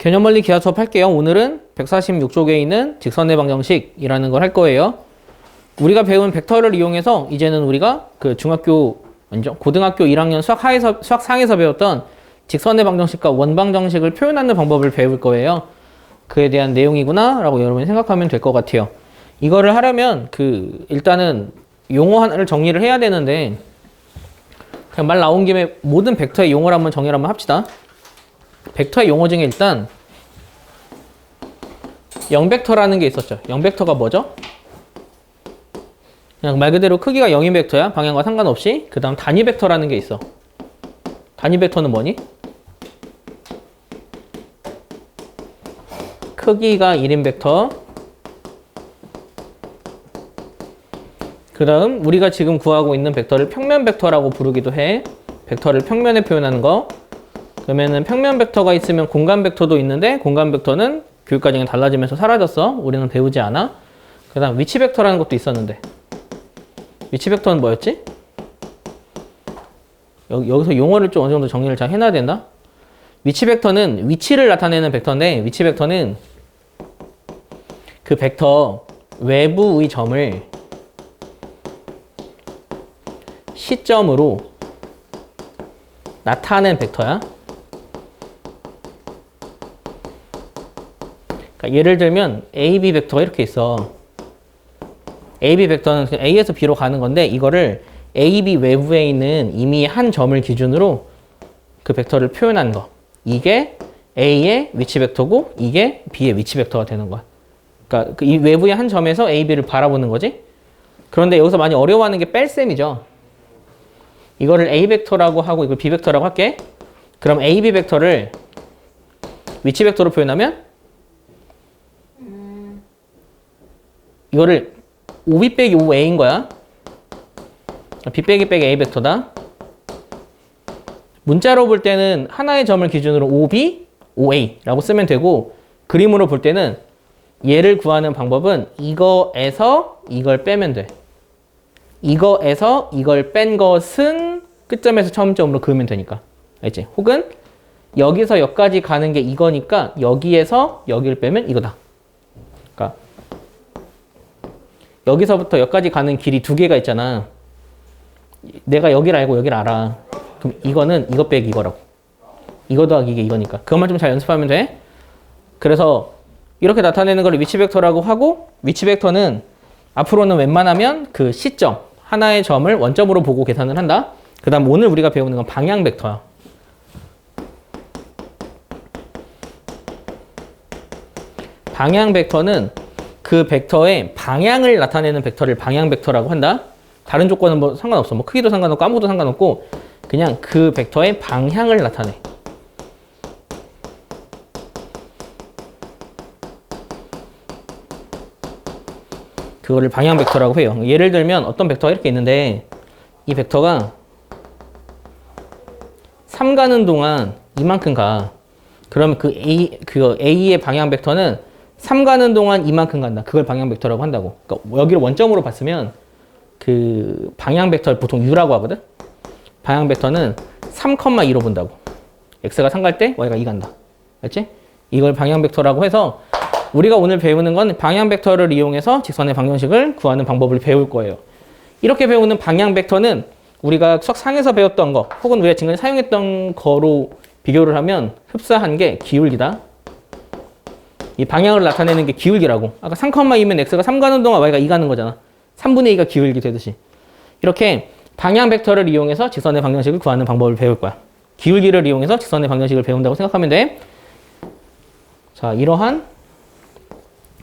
개념 원리 기하 수업 할게요. 오늘은 146쪽에 있는 직선의 방정식이라는 걸 할 거예요. 우리가 배운 벡터를 이용해서 이제는 우리가 그 고등학교 1학년 수학 상에서 배웠던 직선의 방정식과 원방정식을 표현하는 방법을 배울 거예요. 그에 대한 내용이구나 라고 여러분이 생각하면 될 것 같아요. 이거를 하려면 일단은 용어 하나를 정리를 해야 되는데 그냥 말 나온 김에 모든 벡터의 용어를 한번 정리를 한번 합시다. 벡터의 용어 중에 일단 0벡터라는 게 있었죠. 0벡터가 뭐죠? 그냥 말 그대로 크기가 0인 벡터야. 방향과 상관없이. 그 다음 단위 벡터라는 게 있어. 단위 벡터는 뭐니? 크기가 1인 벡터. 그 다음 우리가 지금 구하고 있는 벡터를 평면 벡터라고 부르기도 해. 벡터를 평면에 표현하는 거. 그러면은 평면 벡터가 있으면 공간 벡터도 있는데 공간 벡터는 교육 과정이 달라지면서 사라졌어. 우리는 배우지 않아. 그 다음 위치 벡터라는 것도 있었는데 위치 벡터는 뭐였지? 여기서 용어를 좀 어느 정도 정리를 잘 해놔야 된다. 위치 벡터는 위치를 나타내는 벡터인데 위치 벡터는 그 벡터 외부의 점을 시점으로 나타낸 벡터야. 그러니까 예를 들면 AB 벡터가 이렇게 있어. AB 벡터는 그냥 A에서 B로 가는 건데 이거를 AB 외부에 있는 이미 한 점을 기준으로 그 벡터를 표현한 거. 이게 A의 위치 벡터고 이게 B의 위치 벡터가 되는 거야. 그러니까 이 외부의 한 점에서 A, B를 바라보는 거지. 그런데 여기서 많이 어려워하는 게 뺄셈이죠. 이거를 A 벡터라고 하고 이걸 B 벡터라고 할게. 그럼 AB 벡터를 위치 벡터로 표현하면 이거를 OB 빼기 OA인 거야. B 빼기 A 벡터다. 문자로 볼 때는 하나의 점을 기준으로 OB, OA라고 쓰면 되고 그림으로 볼 때는 얘를 구하는 방법은 이거에서 이걸 빼면 돼. 이거에서 이걸 뺀 것은 끝점에서 처음 점으로 그으면 되니까. 알지? 혹은 여기서 여기까지 가는 게 이거니까 여기에서 여기를 빼면 이거다. 그러니까 여기서부터 여기까지 가는 길이 두 개가 있잖아. 내가 여기를 알고 여기를 알아. 그럼 이거는 이거 빼기 이거라고. 이거 더하기 이게 이거니까. 그것만 좀 잘 연습하면 돼. 그래서 이렇게 나타내는 걸 위치 벡터라고 하고 위치 벡터는 앞으로는 웬만하면 그 시점, 하나의 점을 원점으로 보고 계산을 한다. 그 다음 오늘 우리가 배우는 건 방향 벡터야. 방향 벡터는 그 벡터의 방향을 나타내는 벡터를 방향 벡터라고 한다. 다른 조건은 뭐 상관없어. 뭐 크기도 상관없고 아무것도 상관없고 그냥 그 벡터의 방향을 나타내. 그거를 방향 벡터라고 해요. 예를 들면 어떤 벡터가 이렇게 있는데 이 벡터가 3 가는 동안 이만큼 가. 그러면 그 A의 방향 벡터는 3 가는 동안 이만큼 간다. 그걸 방향 벡터라고 한다고. 그러니까 여기를 원점으로 봤으면 그 방향 벡터를 보통 U라고 하거든. 방향 벡터는 3,2로 본다고. X가 3 갈 때 Y가 2 간다. 알지? 이걸 방향 벡터라고 해서 우리가 오늘 배우는 건 방향 벡터를 이용해서 직선의 방정식을 구하는 방법을 배울 거예요. 이렇게 배우는 방향 벡터는 우리가 수학 상에서 배웠던 거 혹은 우리가 지금까지 사용했던 거로 비교를 하면 흡사한 게 기울기다. 이 방향을 나타내는 게 기울기라고. 아까 3,2면 X가 3 가는 동안 Y가 2 가는 거잖아. 3분의 2가 기울기 되듯이. 이렇게 방향 벡터를 이용해서 직선의 방정식을 구하는 방법을 배울 거야. 기울기를 이용해서 직선의 방정식을 배운다고 생각하면 돼. 자, 이러한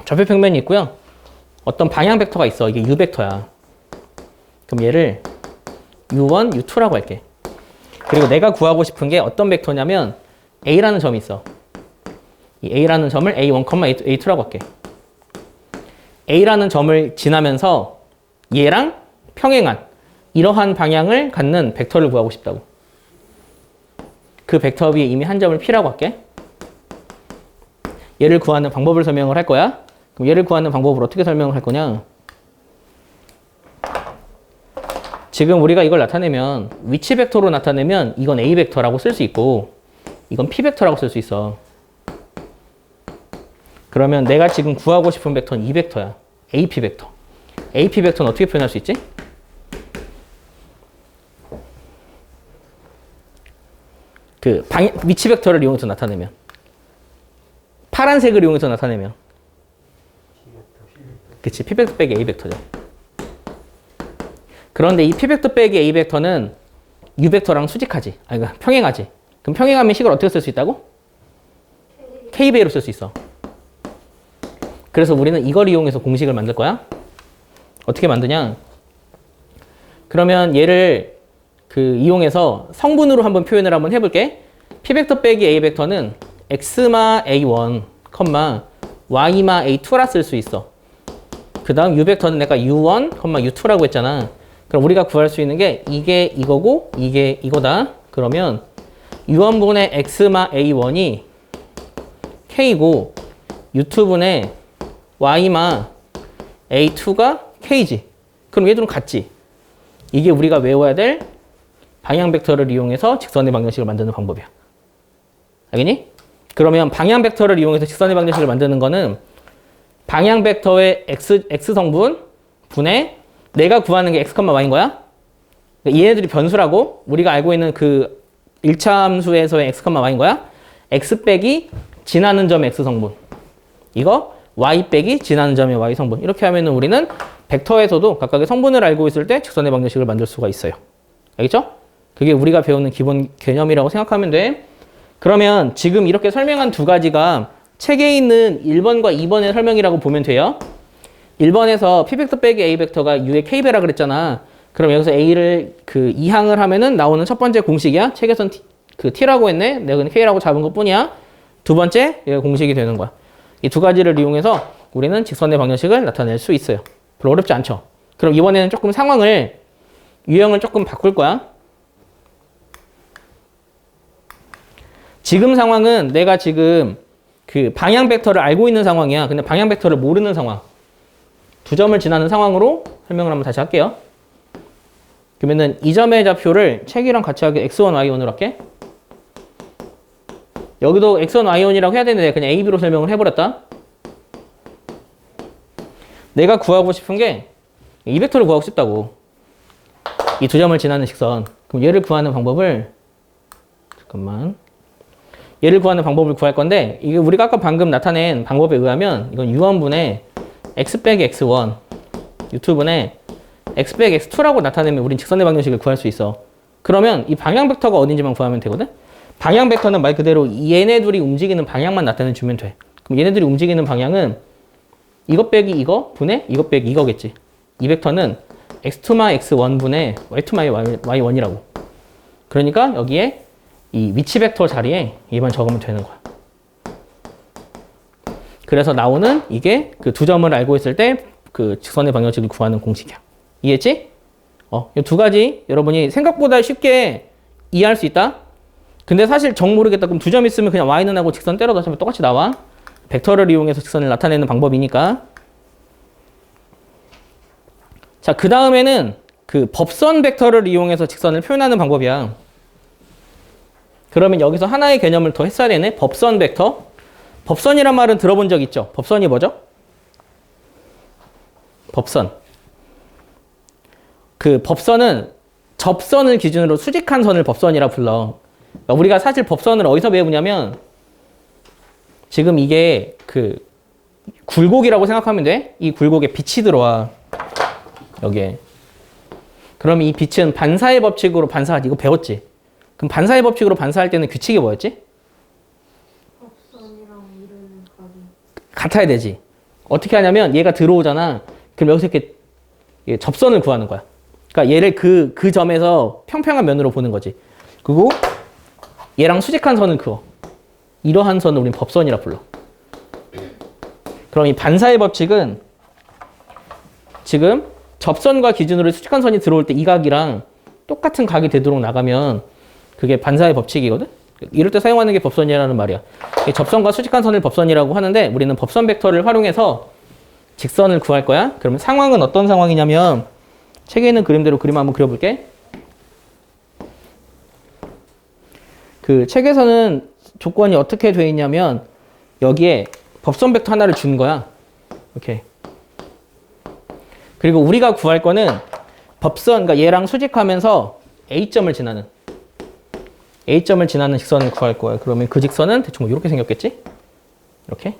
좌표평면이 있고요. 어떤 방향 벡터가 있어. 이게 U 벡터야. 그럼 얘를 U1, U2라고 할게. 그리고 내가 구하고 싶은 게 어떤 벡터냐면 A라는 점이 있어. 이 A라는 점을 A1, A2라고 할게. A라는 점을 지나면서 얘랑 평행한 이러한 방향을 갖는 벡터를 구하고 싶다고. 그 벡터 위에 이미 한 점을 P라고 할게. 얘를 구하는 방법을 설명을 할 거야. 그럼 얘를 구하는 방법을 어떻게 설명을 할 거냐? 지금 우리가 이걸 나타내면 위치 벡터로 나타내면 이건 A 벡터라고 쓸 수 있고 이건 P 벡터라고 쓸 수 있어. 그러면 내가 지금 구하고 싶은 벡터는 이 벡터야. AP 벡터. AP 벡터는 어떻게 표현할 수 있지? 그 위치 벡터를 이용해서 나타내면. 파란색을 이용해서 나타내면. 그치, P 벡터 빼기 A 벡터죠. 그런데 이 P 벡터 빼기 A 벡터는 U 벡터랑 수직하지. 아니, 그러니까 평행하지. 그럼 평행하면 식을 어떻게 쓸 수 있다고? KBA로 쓸 수 있어. 그래서 우리는 이걸 이용해서 공식을 만들 거야. 어떻게 만드냐? 그러면 얘를 이용해서 성분으로 한번 표현을 한번 해볼게. P 벡터 빼기 A 벡터는 X마 A1, Y마 A2라 쓸 수 있어. 그 다음 U 벡터는 내가 U1, U2라고 했잖아. 그럼 우리가 구할 수 있는 게 이게 이거고 이게 이거다. 그러면 U1분의 X마 A1이 K고 U2분의 Y마 A2가 K지. 그럼 얘들은 같지. 이게 우리가 외워야 될 방향 벡터를 이용해서 직선의 방정식을 만드는 방법이야. 알겠니? 그러면 방향 벡터를 이용해서 직선의 방정식을 만드는 거는 방향 벡터의 X 성분 분의 내가 구하는 게 X, Y인 거야. 얘네들이 변수라고 우리가 알고 있는 그 1차 함수에서의 X, Y인 거야. X 빼기 지나는 점 X 성분. 이거 Y 빼기 지나는 점의 Y 성분. 이렇게 하면은 우리는 벡터에서도 각각의 성분을 알고 있을 때 직선의 방정식을 만들 수가 있어요. 알겠죠? 그게 우리가 배우는 기본 개념이라고 생각하면 돼. 그러면 지금 이렇게 설명한 두 가지가 책에 있는 1번과 2번의 설명이라고 보면 돼요. 1번에서 P 벡터 빼기 A 벡터가 U의 K배라 그랬잖아. 그럼 여기서 A를 이항을 하면은 나오는 첫 번째 공식이야. 책에선 T라고 했네. 내가 그냥 K라고 잡은 것 뿐이야. 두 번째, 얘가 공식이 되는 거야. 이 두 가지를 이용해서 우리는 직선의 방정식을 나타낼 수 있어요. 별로 어렵지 않죠? 그럼 이번에는 조금 유형을 조금 바꿀 거야. 지금 상황은 내가 지금 방향 벡터를 알고 있는 상황이야. 근데 방향 벡터를 모르는 상황. 두 점을 지나는 상황으로 설명을 한번 다시 할게요. 그러면은 이 점의 좌표를 책이랑 같이 하게 X1, Y1으로 할게. 여기도 X1, Y1이라고 해야 되는데 그냥 A, B로 설명을 해버렸다. 내가 구하고 싶은 게 이 벡터를 구하고 싶다고. 이 두 점을 지나는 직선. 그럼 얘를 구하는 방법을 얘를 구하는 방법을 구할 건데 이게 우리가 아까 방금 나타낸 방법에 의하면 이건 U1분의 X 빼기 X1, U2분의 X 빼기 X2라고 나타내면 우린 직선의 방정식을 구할 수 있어. 그러면 이 방향 벡터가 어딘지만 구하면 되거든? 방향 벡터는 말 그대로 얘네 둘이 움직이는 방향만 나타내주면 돼. 그럼 얘네들이 움직이는 방향은 이것 빼기 이거 분의 이것 빼기 이거겠지. 이 벡터는 X2마 X1 분의 Y2마 Y1이라고. 그러니까 여기에 이 위치 벡터 자리에 얘만 적으면 되는 거야. 그래서 나오는 이게 두 점을 알고 있을 때 직선의 방정식을 구하는 공식이야. 이해했지? 이 두 가지 여러분이 생각보다 쉽게 이해할 수 있다. 근데 사실 정 모르겠다. 그럼 두 점 있으면 그냥 Y는 하고 직선 때려 넣으면 똑같이 나와. 벡터를 이용해서 직선을 나타내는 방법이니까. 자, 그 다음에는 법선 벡터를 이용해서 직선을 표현하는 방법이야. 그러면 여기서 하나의 개념을 더 했어야 되네. 법선 벡터. 법선이란 말은 들어본 적 있죠? 법선이 뭐죠? 법선. 법선은 접선을 기준으로 수직한 선을 법선이라 불러. 그러니까 우리가 사실 법선을 어디서 배우냐면 지금 이게 굴곡이라고 생각하면 돼. 이 굴곡에 빛이 들어와. 여기에. 그럼 이 빛은 반사의 법칙으로 반사하지. 이거 배웠지? 그럼 반사의 법칙으로 반사할 때는 규칙이 뭐였지? 법선이랑 이르는 각이 같아야 되지. 어떻게 하냐면 얘가 들어오잖아. 그럼 여기서 이렇게 접선을 구하는 거야. 그러니까 얘를 그 점에서 평평한 면으로 보는 거지. 그리고 얘랑 수직한 선을 그어. 이러한 선을 우린 법선이라 불러. 그럼 이 반사의 법칙은 지금 접선과 기준으로 수직한 선이 들어올 때 이 각이랑 똑같은 각이 되도록 나가면 그게 반사의 법칙이거든? 이럴 때 사용하는 게 법선이라는 말이야. 접선과 수직한 선을 법선이라고 하는데 우리는 법선 벡터를 활용해서 직선을 구할 거야. 그러면 상황은 어떤 상황이냐면 책에 있는 그림대로 그림 한번 그려볼게. 책에서는 조건이 어떻게 돼 있냐면 여기에 법선 벡터 하나를 준 거야. 오케이. 그리고 우리가 구할 거는 법선, 그러니까 얘랑 수직하면서 A점을 지나는 직선을 구할 거야. 그러면 그 직선은 대충 뭐 이렇게 생겼겠지? 이렇게.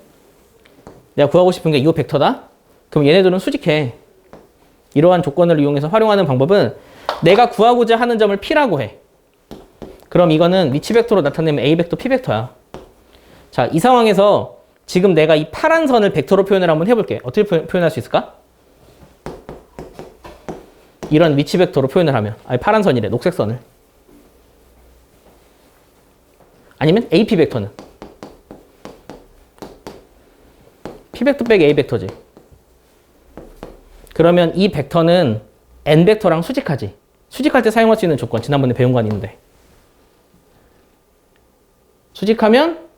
내가 구하고 싶은 게 이 벡터다. 그럼 얘네들은 수직해. 이러한 조건을 이용해서 활용하는 방법은 내가 구하고자 하는 점을 P라고 해. 그럼 이거는 위치 벡터로 나타내면 A 벡터, P 벡터야. 자, 이 상황에서 지금 내가 이 파란 선을 벡터로 표현을 한번 해볼게. 어떻게 표현할 수 있을까? 이런 위치 벡터로 표현을 하면. 아니, 파란 선이래. 녹색 선을. 아니면 AP 벡터는. P 벡터 빼기 A 벡터지. 그러면 이 벡터는 N 벡터랑 수직하지. 수직할 때 사용할 수 있는 조건. 지난번에 배운 거 아닌데. 수직하면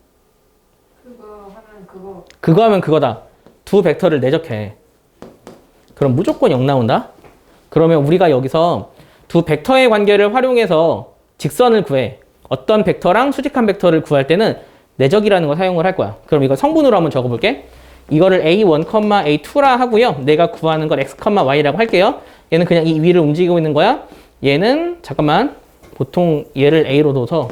그거 하면 그거다. 두 벡터를 내적해. 그럼 무조건 0 나온다. 그러면 우리가 여기서 두 벡터의 관계를 활용해서 직선을 구해. 어떤 벡터랑 수직한 벡터를 구할 때는 내적이라는 걸 사용을 할 거야. 그럼 이거 성분으로 한번 적어볼게. 이거를 A1, A2라 하고요. 내가 구하는 걸 X, Y라고 할게요. 얘는 그냥 이 위를 움직이고 있는 거야. 얘는 잠깐만 보통 얘를 A로 둬서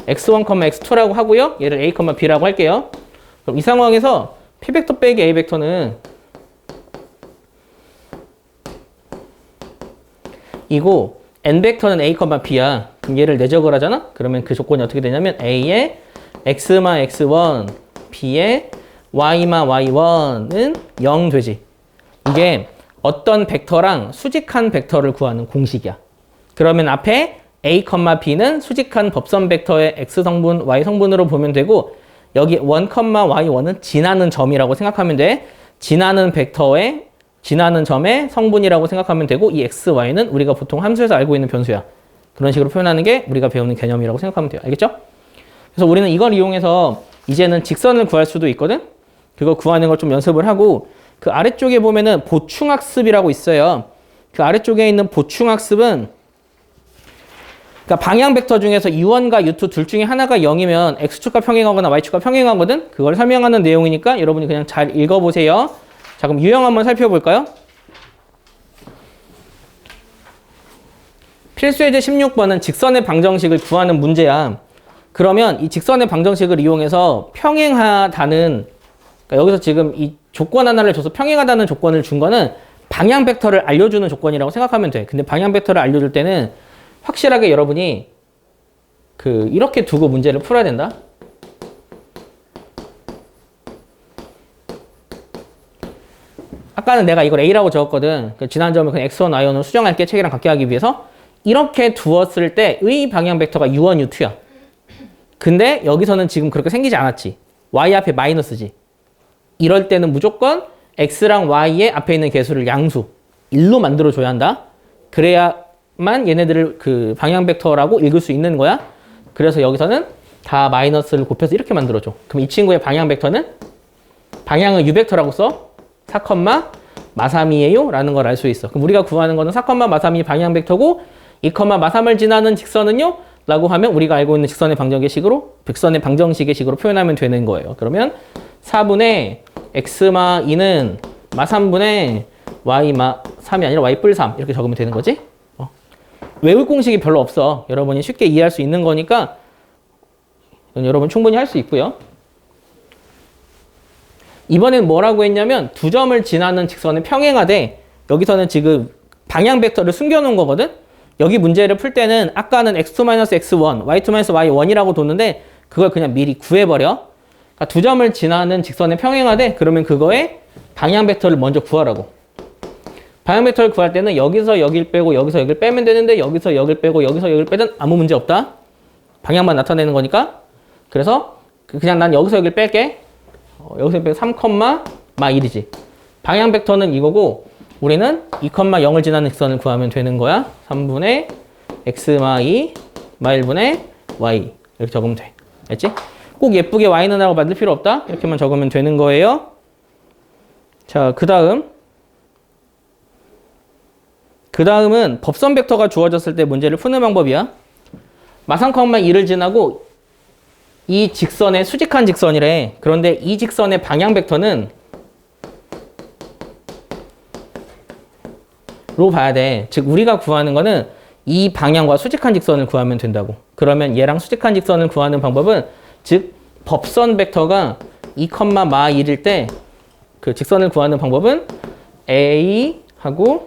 X1, X2라고 하고요. 얘를 A, B라고 할게요. 그럼 이 상황에서 P 벡터 빼기 A 벡터는 이고 N 벡터는 A, B야. 그럼 얘를 내적을 하잖아? 그러면 그 조건이 어떻게 되냐면 A의 X마 X1, B의 Y마 Y1은 0 되지. 이게 어떤 벡터랑 수직한 벡터를 구하는 공식이야. 그러면 앞에 A, B는 수직한 법선 벡터의 X성분, Y성분으로 보면 되고 여기 1, Y1은 지나는 점이라고 생각하면 돼. 지나는 벡터의 지나는 점의 성분이라고 생각하면 되고 이 X, Y는 우리가 보통 함수에서 알고 있는 변수야. 그런 식으로 표현하는 게 우리가 배우는 개념이라고 생각하면 돼요. 알겠죠? 그래서 우리는 이걸 이용해서 이제는 직선을 구할 수도 있거든? 그거 구하는 걸 좀 연습을 하고 그 아래쪽에 보면은 보충학습이라고 있어요. 그 아래쪽에 있는 보충학습은 그러니까 방향 벡터 중에서 U1과 U2 둘 중에 하나가 0이면 X축과 평행하거나 Y축과 평행하거든? 그걸 설명하는 내용이니까 여러분이 그냥 잘 읽어보세요. 자, 그럼 유형 한번 살펴볼까요? 필수예제 16번은 직선의 방정식을 구하는 문제야. 그러면 이 직선의 방정식을 이용해서 평행하다는 그러니까 여기서 지금 이 조건 하나를 줘서 평행하다는 조건을 준 거는 방향 벡터를 알려주는 조건이라고 생각하면 돼. 근데 방향 벡터를 알려줄 때는 확실하게 여러분이 이렇게 두고 문제를 풀어야 된다. 아까는 내가 이걸 A라고 적었거든. 지난 점을 그냥 X1, Y1으로 수정할게. 책이랑 같게 하기 위해서. 이렇게 두었을 때의 방향 벡터가 U1, U2야. 근데 여기서는 지금 그렇게 생기지 않았지. Y 앞에 마이너스지. 이럴 때는 무조건 X랑 Y의 앞에 있는 개수를 양수 1로 만들어줘야 한다. 그래야만 얘네들을 그 방향 벡터라고 읽을 수 있는 거야. 그래서 여기서는 다 마이너스를 곱해서 이렇게 만들어줘. 그럼 이 친구의 방향 벡터는 방향을 U 벡터라고 써. 4, 마3이에요 라는 걸 알 수 있어. 그럼 우리가 구하는 거는 4, 마3이 방향 벡터고 2, 마3을 지나는 직선은요? 라고 하면 우리가 알고 있는 직선의 방정식의 직선의 방정식의 식으로 표현하면 되는 거예요. 그러면 4분의 X마 2는 마3분의 Y마 3이 아니라 Y 뿔 3 이렇게 적으면 되는 거지? 외울 공식이 별로 없어. 여러분이 쉽게 이해할 수 있는 거니까 여러분 충분히 할 수 있고요. 이번엔 뭐라고 했냐면 두 점을 지나는 직선은 평행하되 여기서는 지금 방향 벡터를 숨겨놓은 거거든? 여기 문제를 풀 때는 아까는 x2-x1, y2-y1이라고 뒀는데 그걸 그냥 미리 구해버려. 그러니까 두 점을 지나는 직선에 평행하되 그러면 그거의 방향 벡터를 먼저 구하라고. 방향 벡터를 구할 때는 여기서 여길 빼고 여기서 여길 빼면 되는데 여기서 여길 빼고 여기서 여길 빼든 아무 문제 없다. 방향만 나타내는 거니까. 그래서 그냥 난 여기서 여길 뺄게. 여기서 빼고 3, 마 1이지. 방향 벡터는 이거고 우리는 2, 0을 지나는 직선을 구하면 되는 거야. 3분의 x마 2, 마 1분의 y 이렇게 적으면 돼. 알지? 꼭 예쁘게 y는 하고 만들 필요 없다. 이렇게만 적으면 되는 거예요. 자, 그 다음은 법선 벡터가 주어졌을 때 문제를 푸는 방법이야. 마 3, 2를 지나고 이 직선의 수직한 직선이래. 그런데 이 직선의 방향 벡터는 로 봐야 돼. 즉 우리가 구하는 거는 이 방향과 수직한 직선을 구하면 된다고. 그러면 얘랑 수직한 직선을 구하는 방법은 즉 법선 벡터가 2, 마 1일 때 그 직선을 구하는 방법은 A하고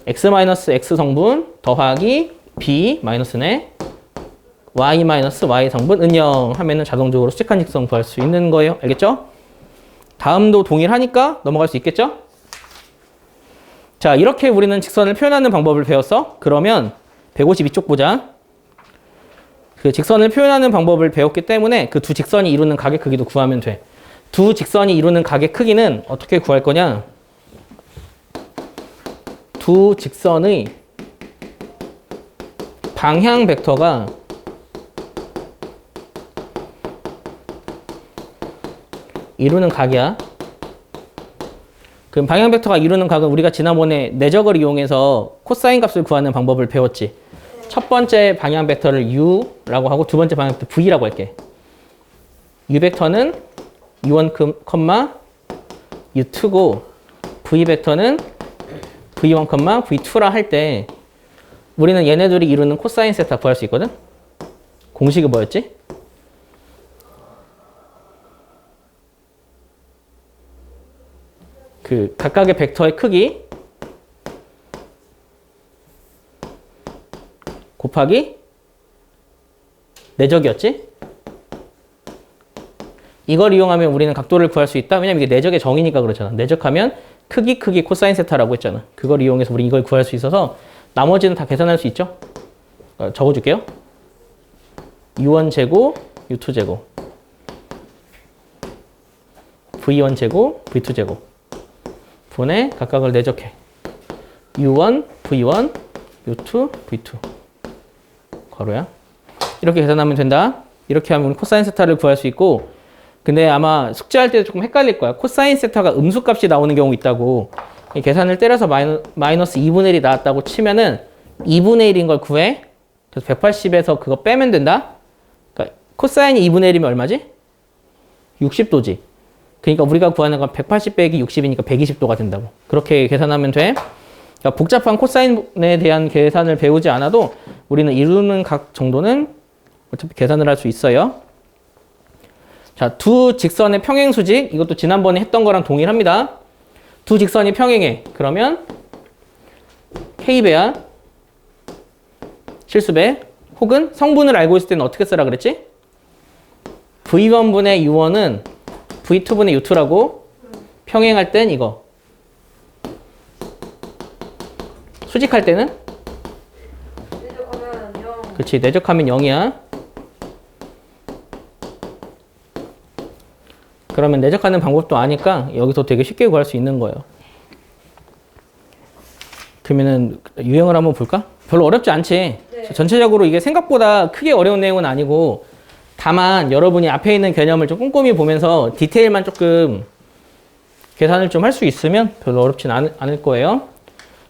x-x 성분 더하기 B 마이너스네 y 성분 은영 하면은 자동적으로 수직한 직선 구할 수 있는 거예요. 알겠죠? 다음도 동일하니까 넘어갈 수 있겠죠? 자, 이렇게 우리는 직선을 표현하는 방법을 배웠어. 그러면 152쪽 보자. 그 직선을 표현하는 방법을 배웠기 때문에 그 두 직선이 이루는 각의 크기도 구하면 돼. 두 직선이 이루는 각의 크기는 어떻게 구할 거냐? 두 직선의 방향 벡터가 이루는 각이야. 그럼 방향 벡터가 이루는 각은 우리가 지난번에 내적을 이용해서 코사인 값을 구하는 방법을 배웠지. 첫 번째 방향 벡터를 u라고 하고 두 번째 방향 벡터 v라고 할게. u 벡터는 u1, u2고 v 벡터는 v1, v2라 할 때 우리는 얘네들이 이루는 코사인 세타 구할 수 있거든? 공식이 뭐였지? 그 각각의 벡터의 크기 곱하기 내적이었지? 이걸 이용하면 우리는 각도를 구할 수 있다. 왜냐면 이게 내적의 정의니까 그렇잖아. 내적하면 크기 코사인 세타라고 했잖아. 그걸 이용해서 우리 이걸 구할 수 있어서 나머지는 다 계산할 수 있죠? 적어줄게요. u1 제곱, u2 제곱, v1 제곱, v2 제곱 분의 각각을 내적해. u1, v1, u2, v2 괄호야. 이렇게 계산하면 된다. 이렇게 하면 코사인 세타를 구할 수 있고, 근데 아마 숙제할 때도 조금 헷갈릴 거야. 코사인 세타가 음수값이 나오는 경우 있다고. 이 계산을 때려서 마이너스 2분의 1이 나왔다고 치면은 2분의 1인 걸 구해. 그래서 180에서 그거 빼면 된다. 그러니까 코사인이 2분의 1이면 얼마지? 60도지. 그러니까 우리가 구하는 건 180 빼기 60이니까 120도가 된다고. 그렇게 계산하면 돼. 그러니까 복잡한 코사인에 대한 계산을 배우지 않아도 우리는 이루는 각 정도는 어차피 계산을 할 수 있어요. 자, 두 직선의 평행수직. 이것도 지난번에 했던 거랑 동일합니다. 두 직선이 평행해. 그러면 K배야. 실수배. 혹은 성분을 알고 있을 때는 어떻게 쓰라 그랬지? V1분의 U1은 V2분의 U2라고 평행할 땐 이거. 수직할 때는? 내적하면 0. 그렇지. 내적하면 0이야. 그러면 내적하는 방법도 아니까 여기서 되게 쉽게 구할 수 있는 거예요. 그러면은 유형을 한번 볼까? 별로 어렵지 않지? 네. 전체적으로 이게 생각보다 크게 어려운 내용은 아니고 다만 여러분이 앞에 있는 개념을 좀 꼼꼼히 보면서 디테일만 조금 계산을 좀 할 수 있으면 별로 어렵진 않을 거예요.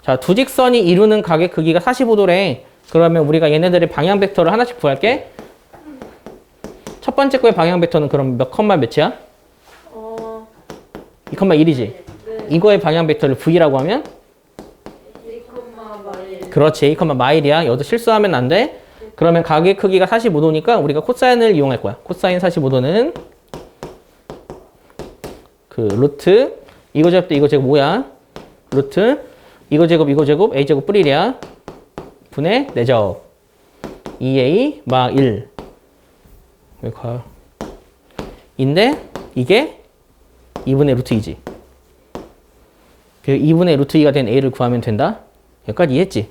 자, 두 직선이 이루는 각의 크기가 45도래. 그러면 우리가 얘네들의 방향 벡터를 하나씩 구할게. 첫 번째 거의 방향 벡터는 그럼 몇 컴마 몇이야? 2,1이지? 네. 이거의 방향 벡터를 V라고 하면? 2,1. 그렇지. 2, 마일이야. 여기서 실수하면 안 돼. 그러면 각의 크기가 45도니까 우리가 코사인을 이용할 거야. 코사인 45도는 그 루트 이거 제곱 대 이거 제곱 뭐야? 루트 이거 제곱 A 제곱 뿌리 1이야. 분의 내적 2A 마 1 인데 이게 2분의 루트 2지. 그 2분의 루트 2가 된 A를 구하면 된다. 여기까지 이해했지?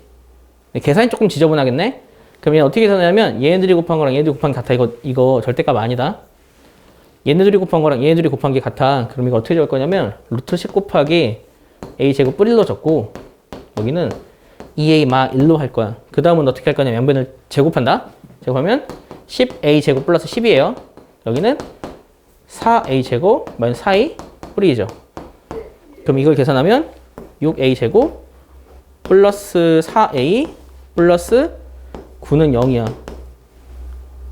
계산이 조금 지저분하겠네? 그럼 얘는 어떻게 계산하냐면 얘네들이 곱한 거랑 얘네들이 곱한 게 같아. 이거 절대값 아니다. 얘네들이 곱한 거랑 얘네들이 곱한 게 같아. 그럼 이거 어떻게 적을 거냐면 루트 10 곱하기 A 제곱 뿌리 1로 적고 여기는 2A 마 1로 할 거야. 그 다음은 어떻게 할 거냐면 양변을 제곱한다. 제곱하면 10A 제곱 플러스 10이에요. 여기는 4A 제곱 마이너스 4A 뿌리죠. 그럼 이걸 계산하면 6A 제곱 플러스 4A 플러스 9는 0이야.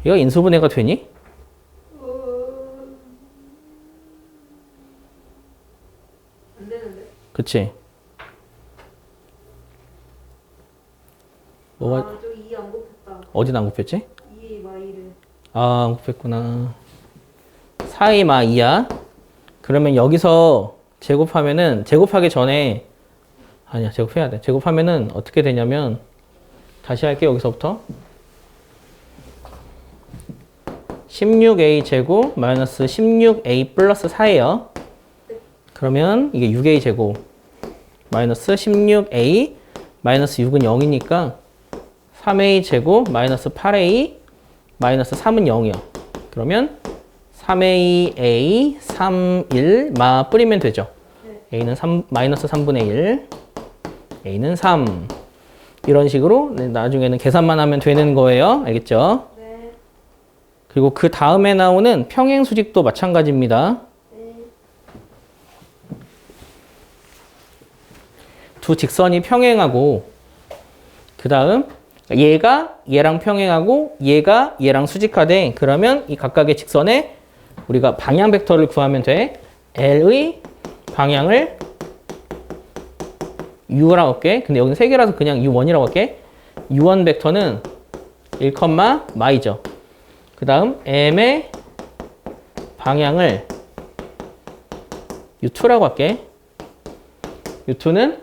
이거 인수분해가 되니? 안 되는데. 그치? 뭐가 아, 저기 2 안 곱했다. 어디다 안 곱했지? 2 마이를. 아, 안 곱했구나. 4의 마 2야. 그러면 여기서 제곱하기 전에 아니야, 제곱해야 돼. 제곱하면은 어떻게 되냐면 다시 할게. 여기서부터 16a 제곱 마이너스 16a 플러스 4예요. 그러면 이게 6a 제곱 마이너스 16a 마이너스 6은 0이니까 3a 제곱 마이너스 8a 마이너스 3은 0이요. 그러면 3a, 3, 1 마 뿌리면 되죠. a는 3, 마이너스 3분의 1, a는 3. 이런 식으로 나중에는 계산만 하면 되는 거예요. 알겠죠? 네. 그리고 그 다음에 나오는 평행 수직도 마찬가지입니다. 네. 두 직선이 평행하고 그 다음 얘가 얘랑 평행하고 얘가 얘랑 수직하되 그러면 이 각각의 직선에 우리가 방향 벡터를 구하면 돼. L의 방향을 U라고 할게. 근데 여기는 3개라서 그냥 U1이라고 할게. U1 벡터는 1, 마이죠. 그 다음 M의 방향을 U2라고 할게. U2는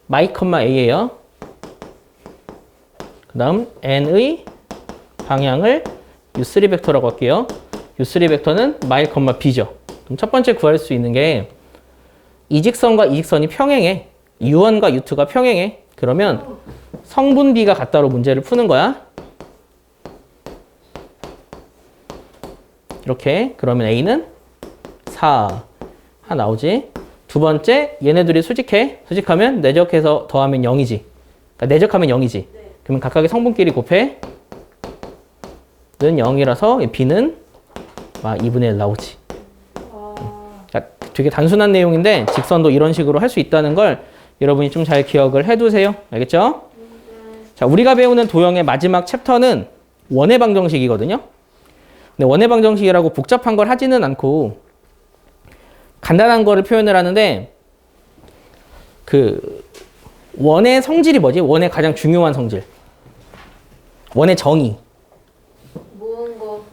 마이, A예요. 그 다음 N의 방향을 U3 벡터라고 할게요. U3 벡터는 마이, B죠. 그럼 첫 번째 구할 수 있는 게 이 직선과 이 직선이 평행해. U1과 U2가 평행해. 그러면 성분비가 같다로 문제를 푸는 거야. 이렇게. 그러면 A는 4. 하나 나오지. 두 번째, 얘네들이 수직해. 수직하면 내적해서 더하면 0이지. 그러니까 내적하면 0이지. 그러면 각각의 성분끼리 곱해. 는 0이라서 B는 2분의 1 나오지. 되게 단순한 내용인데 직선도 이런 식으로 할 수 있다는 걸 여러분이 좀 잘 기억을 해두세요. 알겠죠? 자, 우리가 배우는 도형의 마지막 챕터는 원의 방정식이거든요. 근데 원의 방정식이라고 복잡한 걸 하지는 않고 간단한 거를 표현을 하는데 그 원의 성질이 뭐지? 원의 가장 중요한 성질. 원의 정의. 모은 거.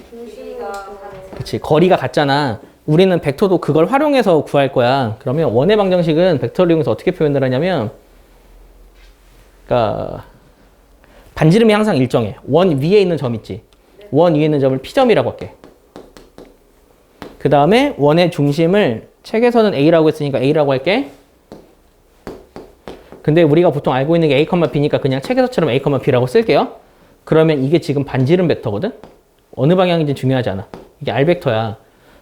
중심이가 같아. 그치, 거리가 같잖아. 우리는 벡터도 그걸 활용해서 구할 거야. 그러면 원의 방정식은 벡터를 이용해서 어떻게 표현을 하냐면, 그러니까 반지름이 항상 일정해. 원 위에 있는 점 있지. 원 위에 있는 점을 P점이라고 할게. 그 다음에 원의 중심을 책에서는 A라고 했으니까 A라고 할게. 근데 우리가 보통 알고 있는 게 A, B니까 그냥 책에서처럼 A, B라고 쓸게요. 그러면 이게 지금 반지름 벡터거든? 어느 방향인지 중요하지 않아. 이게 R 벡터야.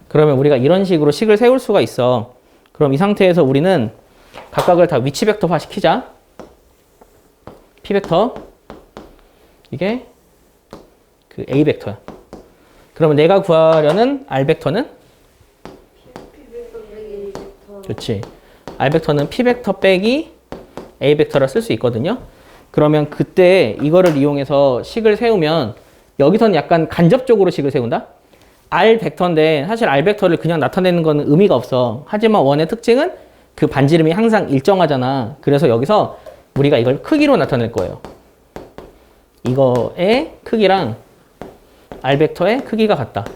그러면 우리가 이런 식으로 식을 세울 수가 있어. 그럼 이 상태에서 우리는 각각을 다 위치 벡터화 시키자. P 벡터. 이게 그 A 벡터야. 그러면 내가 구하려는 R 벡터는? 그렇지. R 벡터는 P 벡터 빼기 A 벡터라 쓸 수 있거든요. 그러면 그때 이거를 이용해서 식을 세우면 여기서는 약간 간접적으로 식을 세운다. R 벡터인데 사실 R 벡터를 그냥 나타내는 거는 의미가 없어. 하지만 원의 특징은 그 반지름이 항상 일정하잖아. 그래서 여기서 우리가 이걸 크기로 나타낼 거예요. 이거의 크기랑 R 벡터의 크기가 같다.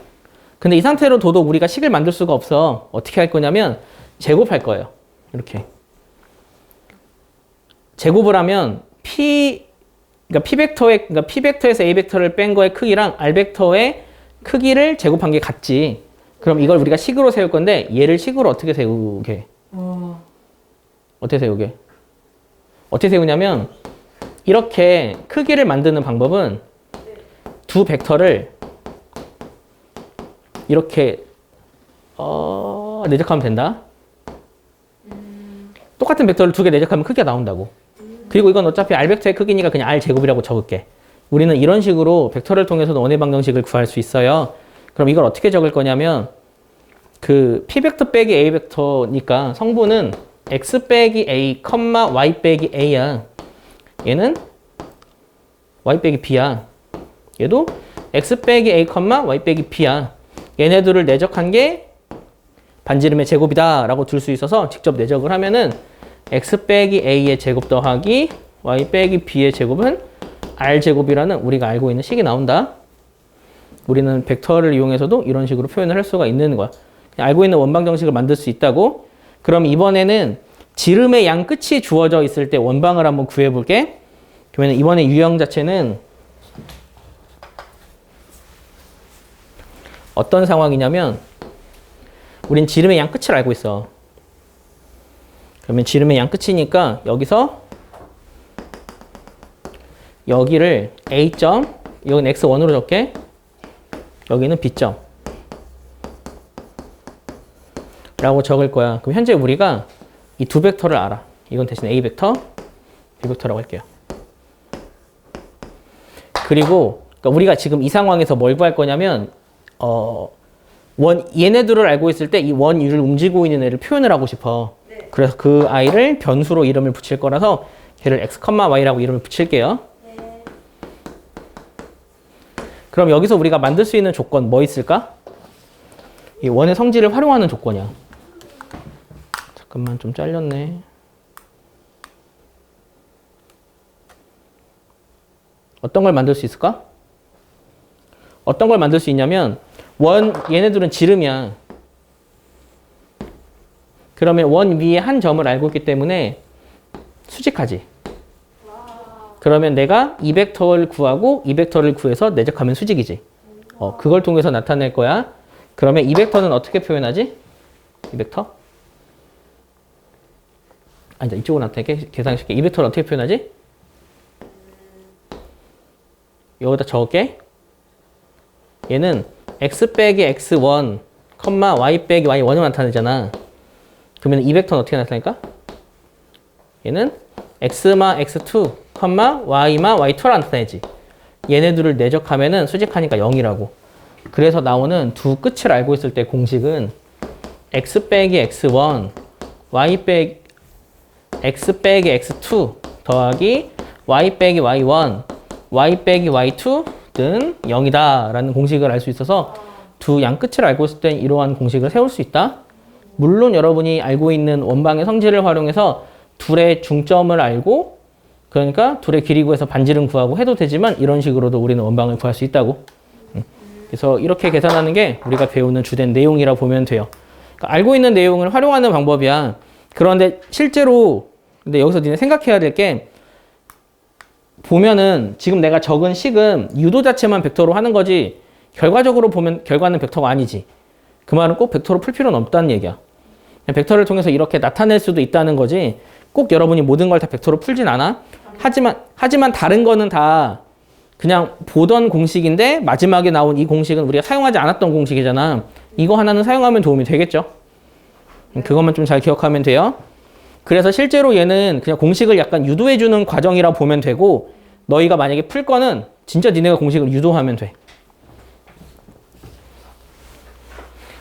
근데 이 상태로 둬도 우리가 식을 만들 수가 없어. 어떻게 할 거냐면 제곱할 거예요. 이렇게. 제곱을 하면 그러니까 P 벡터에서 A 벡터를 뺀 거의 크기랑 R 벡터의 크기를 제곱한 게 같지. 그럼 이걸 우리가 식으로 세울 건데 얘를 식으로 어떻게 세우게? 어떻게 세우게? 어떻게 세우냐면 이렇게 크기를 만드는 방법은 두 벡터를 이렇게 내적하면 된다. 똑같은 벡터를 두 개 내적하면 크기가 나온다고. 그리고 이건 어차피 R 벡터의 크기니까 그냥 R 제곱이라고 적을게. 우리는 이런 식으로 벡터를 통해서도 원의 방정식을 구할 수 있어요. 그럼 이걸 어떻게 적을 거냐면 그 P 벡터 빼기 A 벡터니까 성분은 X 빼기 A, Y 빼기 A야. 얘는 Y 빼기 B야. 얘도 x 빼기 a, y 빼기 b야. 얘네들을 내적한 게 반지름의 제곱이다 라고 둘 수 있어서 직접 내적을 하면은 x 빼기 a의 제곱 더하기 y 빼기 b의 제곱은 r 제곱이라는 우리가 알고 있는 식이 나온다. 우리는 벡터를 이용해서도 이런 식으로 표현을 할 수가 있는 거야. 알고 있는 원방 정식을 만들 수 있다고. 그럼 이번에는 지름의 양 끝이 주어져 있을 때 원방을 한번 구해볼게. 그러면 이번에 유형 자체는 어떤 상황이냐면 우린 지름의 양 끝을 알고 있어. 그러면 지름의 양 끝이니까 여기서 여기를 A점, 이건 X1으로 적게, 여기는 B점 라고 적을 거야. 그럼 현재 우리가 이 두 벡터를 알아. 이건 대신 A 벡터, B 벡터라고 할게요. 그리고 그러니까 우리가 지금 이 상황에서 뭘 구할 거냐면 얘네들을 알고 있을 때 이 원위를 움직이고 있는 애를 표현을 하고 싶어. 네. 그래서 그 아이를 변수로 이름을 붙일 거라서 걔를 x, y라고 이름을 붙일게요. 네. 그럼 여기서 우리가 만들 수 있는 조건 뭐 있을까? 이 원의 성질을 활용하는 조건이야. 잠깐만 좀 잘렸네. 어떤 걸 만들 수 있을까? 어떤 걸 만들 수 있냐면 얘네들은 지름이야. 그러면 원 위에 한 점을 알고 있기 때문에 수직하지. 그러면 내가 이 벡터를 구하고 이 벡터를 구해서 내적하면 수직이지. 그걸 통해서 나타낼 거야. 그러면 이 벡터는 어떻게 표현하지? 이 벡터? 아니다, 이쪽으로 나타낼게. 계산해 줄게. 이 벡터를 어떻게 표현하지? 여기다 적을게. 얘는 x 빼기 x1, y 빼기 y1을 나타내잖아. 그러면 이 벡터는 어떻게 나타낼까? 얘는 x마 x2, y마 y2를 나타내지. 얘네들을 내적하면은 수직하니까 0이라고. 그래서 나오는 두 끝을 알고 있을 때 공식은 x 빼기 x1, x 빼기 x2 더하기 y 빼기 y1, y 빼기 y2는 0이다 라는 공식을 알 수 있어서 두 양 끝을 알고 있을 땐 이러한 공식을 세울 수 있다. 물론 여러분이 알고 있는 원방의 성질을 활용해서 둘의 중점을 알고 그러니까 둘의 길이 구해서 반지름 구하고 해도 되지만 이런 식으로도 우리는 원방을 구할 수 있다고. 그래서 이렇게 계산하는 게 우리가 배우는 주된 내용이라고 보면 돼요. 그러니까 알고 있는 내용을 활용하는 방법이야. 그런데 실제로 근데 여기서 니네 생각해야 될 게 보면은 지금 내가 적은 식은 유도 자체만 벡터로 하는 거지 결과적으로 보면 결과는 벡터가 아니지. 그 말은 꼭 벡터로 풀 필요는 없다는 얘기야. 벡터를 통해서 이렇게 나타낼 수도 있다는 거지 꼭 여러분이 모든 걸 다 벡터로 풀진 않아. 하지만 다른 거는 다 그냥 보던 공식인데 마지막에 나온 이 공식은 우리가 사용하지 않았던 공식이잖아. 이거 하나는 사용하면 도움이 되겠죠. 그것만 좀 잘 기억하면 돼요. 그래서 실제로 얘는 그냥 공식을 약간 유도해주는 과정이라 보면 되고 너희가 만약에 풀 거는 진짜 니네가 공식을 유도하면 돼.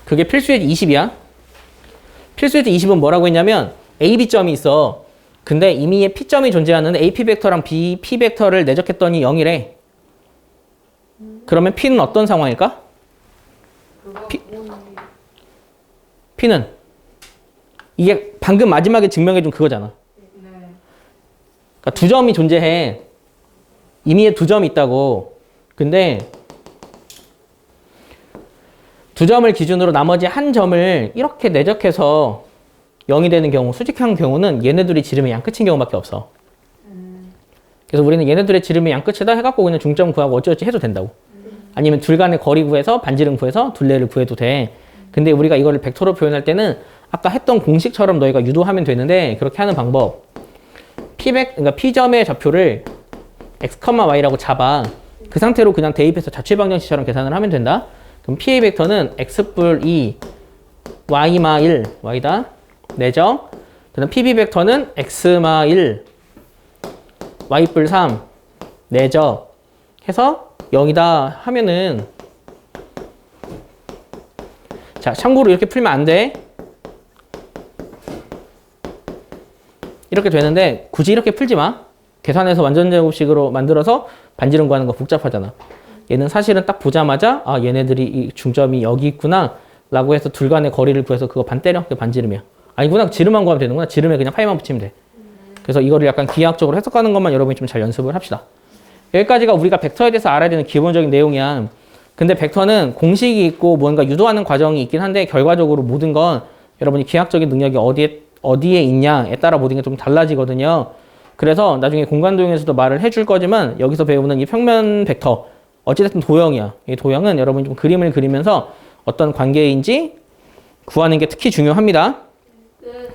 그게 필수예제 20이야. 필수예제 20은 뭐라고 했냐면 A, B점이 있어. 근데 이미 P점이 존재하는 AP 벡터랑 P 벡터를 내적했더니 0이래. 그러면 P는 어떤 상황일까? P는 이게 방금 마지막에 증명해준 그거잖아. 네. 그러니까 두 점이 존재해. 임의에 두 점이 있다고. 근데 두 점을 기준으로 나머지 한 점을 이렇게 내적해서 0이 되는 경우, 수직한 경우는 얘네들이 지름의 양 끝인 경우밖에 없어. 그래서 우리는 얘네들의 지름의 양 끝이다 해갖고 그냥 중점 구하고 어쩌고저쩌고 해도 된다고. 아니면 둘 간의 거리 구해서 반지름 구해서 둘레를 구해도 돼. 근데 우리가 이거를 벡터로 표현할 때는 아까 했던 공식처럼 너희가 유도하면 되는데 그렇게 하는 방법. 그러니까 P점의 좌표를 x, y라고 잡아. 그 상태로 그냥 대입해서 자취 방정식처럼 계산을 하면 된다. 그럼 P의 벡터는 x뿔 2, y마 1, y다. 내적. 그다음 PB 벡터는 x마 1, y뿔 3, 내적. 해서 0이다 하면은 자, 참고로 이렇게 풀면 안 돼. 이렇게 되는데 굳이 이렇게 풀지 마. 계산해서 완전 제곱식으로 만들어서 반지름 구하는 거 복잡하잖아. 얘는 사실은 딱 보자마자 아 얘네들이 이 중점이 여기 있구나 라고 해서 둘 간의 거리를 구해서 그거 반 때려. 그게 반지름이야. 아니구나. 지름만 구하면 되는구나. 지름에 그냥 파이만 붙이면 돼. 그래서 이거를 약간 기하학적으로 해석하는 것만 여러분이 좀 잘 연습을 합시다. 여기까지가 우리가 벡터에 대해서 알아야 되는 기본적인 내용이야. 근데 벡터는 공식이 있고 뭔가 유도하는 과정이 있긴 한데 결과적으로 모든 건 여러분이 기하학적인 능력이 어디에 있냐에 따라 모든 게 좀 달라지거든요. 그래서 나중에 공간도형에서도 말을 해줄 거지만 여기서 배우는 이 평면 벡터 어찌됐든 도형이야. 이 도형은 여러분이 좀 그림을 그리면서 어떤 관계인지 구하는 게 특히 중요합니다.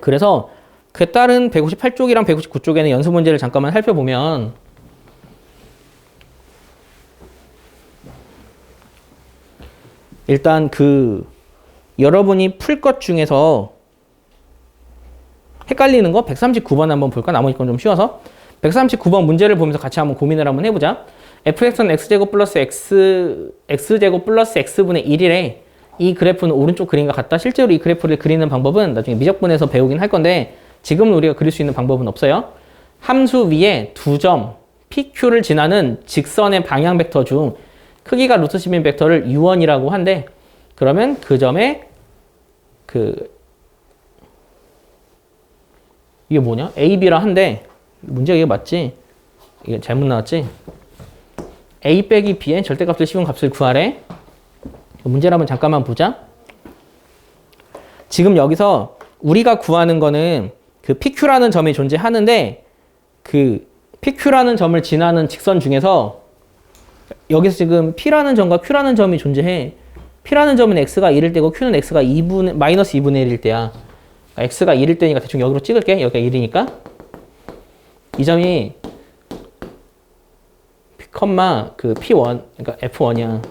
그래서 그에 따른 158쪽이랑 159쪽에는 연습 문제를 잠깐만 살펴보면 일단 그 여러분이 풀 것 중에서 헷갈리는 거 139번 한번 볼까? 나머지 건 좀 쉬워서 139번 문제를 보면서 같이 한번 고민을 한번 해보자. fx는 x제곱 플러스 x제곱 플러스 x분의 1이래. 이 그래프는 오른쪽 그림과 같다. 실제로 이 그래프를 그리는 방법은 나중에 미적분에서 배우긴 할 건데 지금은 우리가 그릴 수 있는 방법은 없어요. 함수 위에 두 점 PQ를 지나는 직선의 방향 벡터 중 크기가 루트 10인 벡터를 U1이라고 한대. 그러면 그 점에 이게 뭐냐? A, B라 한데 문제가 이게 맞지? 이게 잘못 나왔지? A 빼기 B의 절대값을 씌운 값을 구하래. 문제를 한번 잠깐만 보자. 지금 여기서 우리가 구하는 거는 그 PQ라는 점이 존재하는데 그 PQ라는 점을 지나는 직선 중에서 여기서 지금 P라는 점과 Q라는 점이 존재해. P라는 점은 X가 1일 때고 Q는 X가 마이너스 2분의 1일 때야. X가 1일 때니까 대충 여기로 찍을게. 여기가 1이니까. 이 점이 P, 그 P1, 그러니까 F1이야.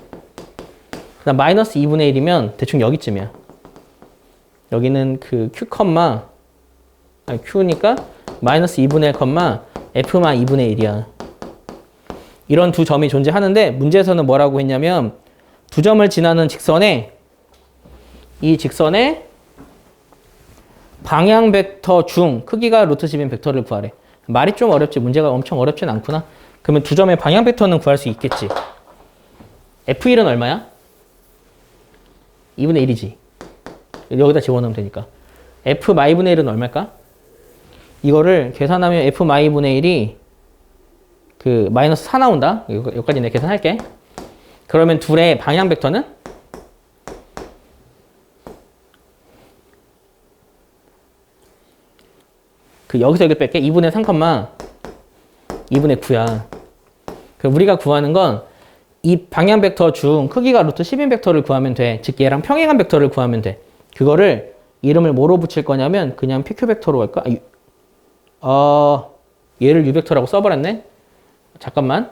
그다음 마이너스 2분의 1이면 대충 여기쯤이야. 여기는 그 Q니까 마이너스 2분의 1, F만 2분의 1이야. 이런 두 점이 존재하는데 문제에서는 뭐라고 했냐면 두 점을 지나는 직선에 이 직선의 방향 벡터 중 크기가 루트 10인 벡터를 구하래. 말이 좀 어렵지. 문제가 엄청 어렵진 않구나. 그러면 두 점의 방향 벡터는 구할 수 있겠지. F1은 얼마야? 2분의 1이지. 여기다 집어넣으면 되니까. F 마이분의 1은 얼마일까? 이거를 계산하면 F 마이분의 1이 그 마이너스 4 나온다. 여기까지 내가 계산할게. 그러면 둘의 방향 벡터는 그 여기서 여기 뺄게. 2분의 3, 2분의 9야. 우리가 구하는 건 이 방향 벡터 중 크기가 루트 10인 벡터를 구하면 돼. 즉 얘랑 평행한 벡터를 구하면 돼. 그거를 이름을 뭐로 붙일 거냐면 그냥 PQ 벡터로 할까? 얘를 U 벡터라고 써버렸네. 잠깐만.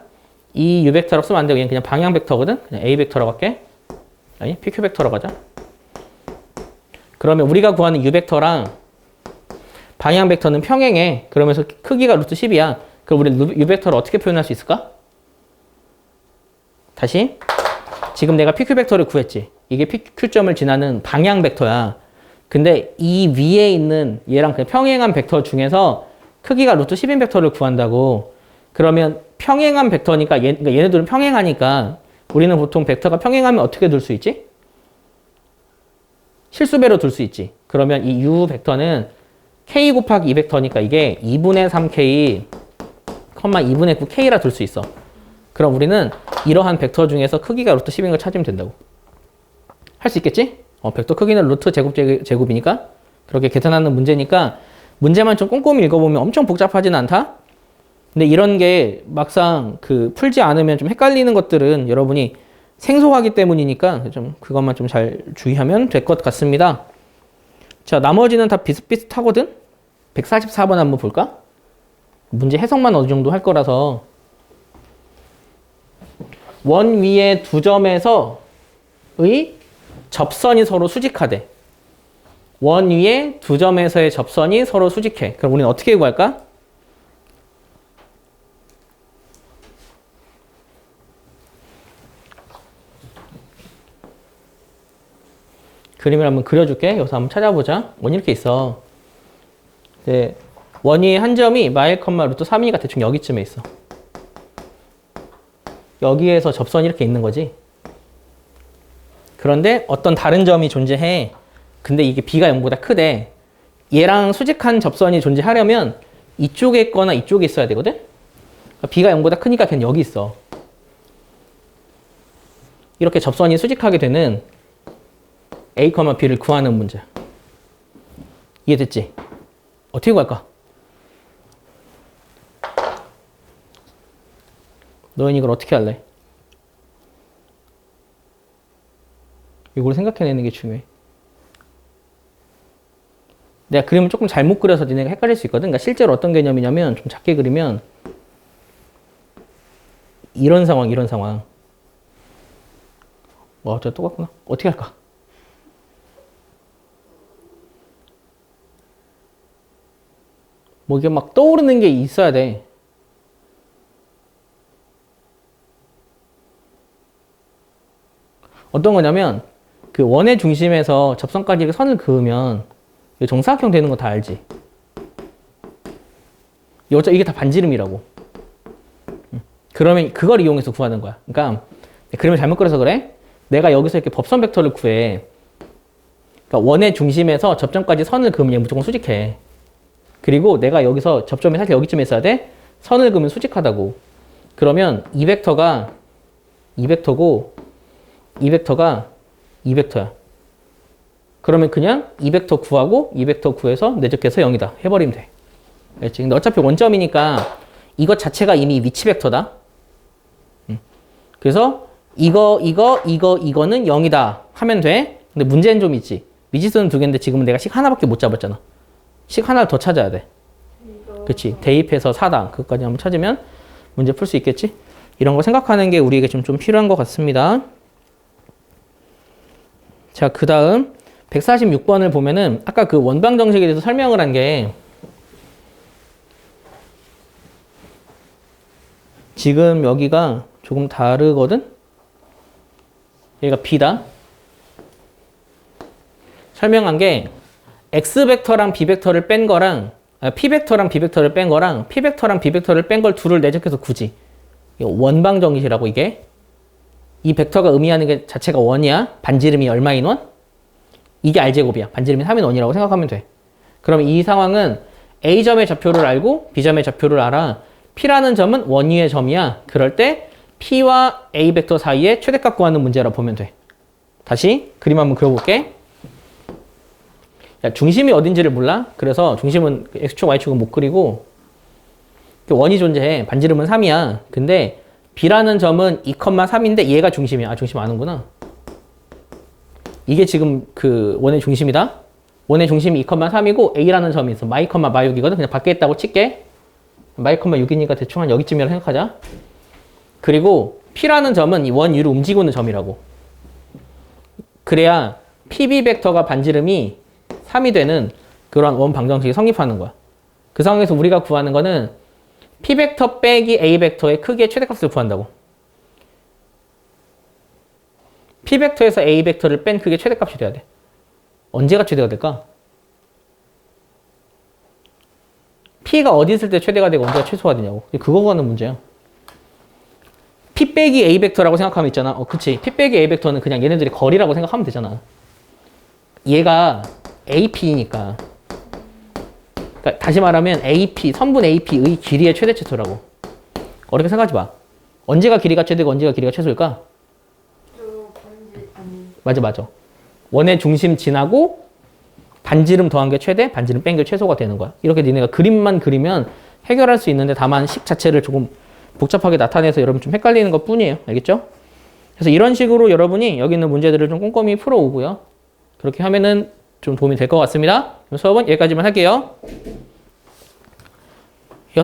이 U 벡터라고 쓰면 안 되고 얘는 그냥 방향 벡터거든. 그냥 A 벡터라고 할게. 아니 PQ 벡터라고 하자. 그러면 우리가 구하는 U 벡터랑 방향 벡터는 평행해. 그러면서 크기가 루트 10이야. 그럼 우리 U 벡터를 어떻게 표현할 수 있을까? 다시. 지금 내가 PQ 벡터를 구했지. 이게 PQ점을 지나는 방향 벡터야. 근데 이 위에 있는 얘랑 그냥 평행한 벡터 중에서 크기가 루트 10인 벡터를 구한다고. 그러면 평행한 벡터니까 그러니까 얘네들은 평행하니까 우리는 보통 벡터가 평행하면 어떻게 둘 수 있지? 실수배로 둘 수 있지. 그러면 이 U 벡터는 K 곱하기 2 벡터니까 이게 2분의 3K, 2분의 9K라 둘 수 있어. 그럼 우리는 이러한 벡터 중에서 크기가 루트 10인 걸 찾으면 된다고. 할 수 있겠지? 벡터 크기는 루트 제곱이니까 그렇게 계산하는 문제니까 문제만 좀 꼼꼼히 읽어보면 엄청 복잡하진 않다? 근데 이런 게 막상 그 풀지 않으면 좀 헷갈리는 것들은 여러분이 생소하기 때문이니까 좀 그것만 좀 잘 주의하면 될 것 같습니다. 자, 나머지는 다 비슷비슷하거든? 144번 한번 볼까? 문제 해석만 어느 정도 할 거라서. 원 위에 두 점에서의 접선이 서로 수직하대. 원 위에 두 점에서의 접선이 서로 수직해. 그럼 우리는 어떻게 구할까? 그림을 한번 그려줄게. 여기서 한번 찾아보자. 원 이렇게 있어. 네, 원 위에 한 점이 마일 컴마 루트 3이니까 대충 여기쯤에 있어. 여기에서 접선이 이렇게 있는 거지. 그런데 어떤 다른 점이 존재해. 근데 이게 B가 0보다 크대. 얘랑 수직한 접선이 존재하려면 이쪽에 있거나 이쪽에 있어야 되거든? 그러니까 B가 0보다 크니까 걔는 여기 있어. 이렇게 접선이 수직하게 되는 A, B를 구하는 문제. 이해됐지? 어떻게 구할까? 너희는 이걸 어떻게 할래? 이걸 생각해내는 게 중요해. 내가 그림을 조금 잘못 그려서 니네가 헷갈릴 수 있거든. 그러니까 실제로 어떤 개념이냐면 좀 작게 그리면 이런 상황, 이런 상황. 와, 저 똑같구나. 어떻게 할까? 뭐 이게 막 떠오르는 게 있어야 돼. 어떤 거냐면 그 원의 중심에서 접선까지 이렇게 선을 그으면 정사각형 되는 거 다 알지? 이게 다 반지름이라고. 그러면 그걸 이용해서 구하는 거야. 그러니까 그림을 잘못 그려서 그래? 내가 여기서 이렇게 법선 벡터를 구해. 그러니까 원의 중심에서 접점까지 선을 그으면 얘 무조건 수직해. 그리고 내가 여기서 접점이 사실 여기쯤에 있어야 돼? 선을 그으면 수직하다고. 그러면 이 벡터가 이 벡터고 이 벡터가 이 벡터야. 그러면 그냥 이 벡터 구하고 이 벡터 구해서 내적해서 0이다 해버리면 돼. 알겠지? 근데 어차피 원점이니까 이것 자체가 이미 위치 벡터다. 그래서 이거는 0이다 하면 돼. 근데 문제는 좀 있지. 미지수는 2개인데 지금은 내가 식 하나밖에 못 잡았잖아. 식 하나를 더 찾아야 돼. 그치? 대입해서 4다. 그것까지 한번 찾으면 문제 풀 수 있겠지? 이런 거 생각하는 게 우리에게 좀 필요한 것 같습니다. 자, 그 다음 146번을 보면은 아까 그 원방 정식에 대해서 설명을 한 게 지금 여기가 조금 다르거든? 얘가 B다. 설명한 게 X벡터랑 B벡터를 뺀 거랑 P벡터랑 B벡터를 뺀 거랑 P벡터랑 B벡터를 뺀 걸 둘을 내적해서 굳이 원방 정식이라고 이게 이 벡터가 의미하는 게 자체가 원이야. 반지름이 얼마인 원? 이게 R제곱이야. 반지름이 3인 원이라고 생각하면 돼. 그럼 이 상황은 A점의 좌표를 알고 B점의 좌표를 알아. P라는 점은 원위의 점이야. 그럴 때 P와 A 벡터 사이에 최대값 구하는 문제라고 보면 돼. 다시 그림 한번 그려볼게. 야, 중심이 어딘지를 몰라? 그래서 중심은 X축, Y축은 못 그리고 원이 존재해. 반지름은 3이야. 근데 B라는 점은 2,3인데 얘가 중심이야. 아, 중심 아는구나. 이게 지금 그 원의 중심이다. 원의 중심이 2,3이고 A라는 점이 있어. 마이, 마6이거든. 그냥 밖에 있다고 칠게. 마이, 6이니까 대충 한 여기쯤이라고 생각하자. 그리고 P라는 점은 이 원 위로 움직이고 있는 점이라고. 그래야 PB 벡터가 반지름이 3이 되는 그런 원 방정식이 성립하는 거야. 그 상황에서 우리가 구하는 거는 P 벡터 빼기 A 벡터의 크기의 최대값을 구한다고. P 벡터에서 A 벡터를 뺀 크기의 최대값이 돼야 돼. 언제가 최대가 될까? P가 어디 있을 때 최대가 되고 언제가 최소가 되냐고. 그거 구하는 문제야. P 빼기 A 벡터라고 생각하면 있잖아. 그치. P 빼기 A 벡터는 그냥 얘네들이 거리라고 생각하면 되잖아. 얘가 AP니까. 그러니까 다시 말하면 AP, 선분 AP의 길이의 최대 최소라고. 어렵게 생각하지 마. 언제가 길이가 최대고 언제가 길이가 최소일까? 맞아. 원의 중심 지나고 반지름 더한 게 최대, 반지름 뺀 게 최소가 되는 거야. 이렇게 니네가 그림만 그리면 해결할 수 있는데 다만 식 자체를 조금 복잡하게 나타내서 여러분 좀 헷갈리는 것 뿐이에요. 알겠죠? 그래서 이런 식으로 여러분이 여기 있는 문제들을 좀 꼼꼼히 풀어오고요. 그렇게 하면은 좀 도움이 될 것 같습니다. 수업은 여기까지만 할게요.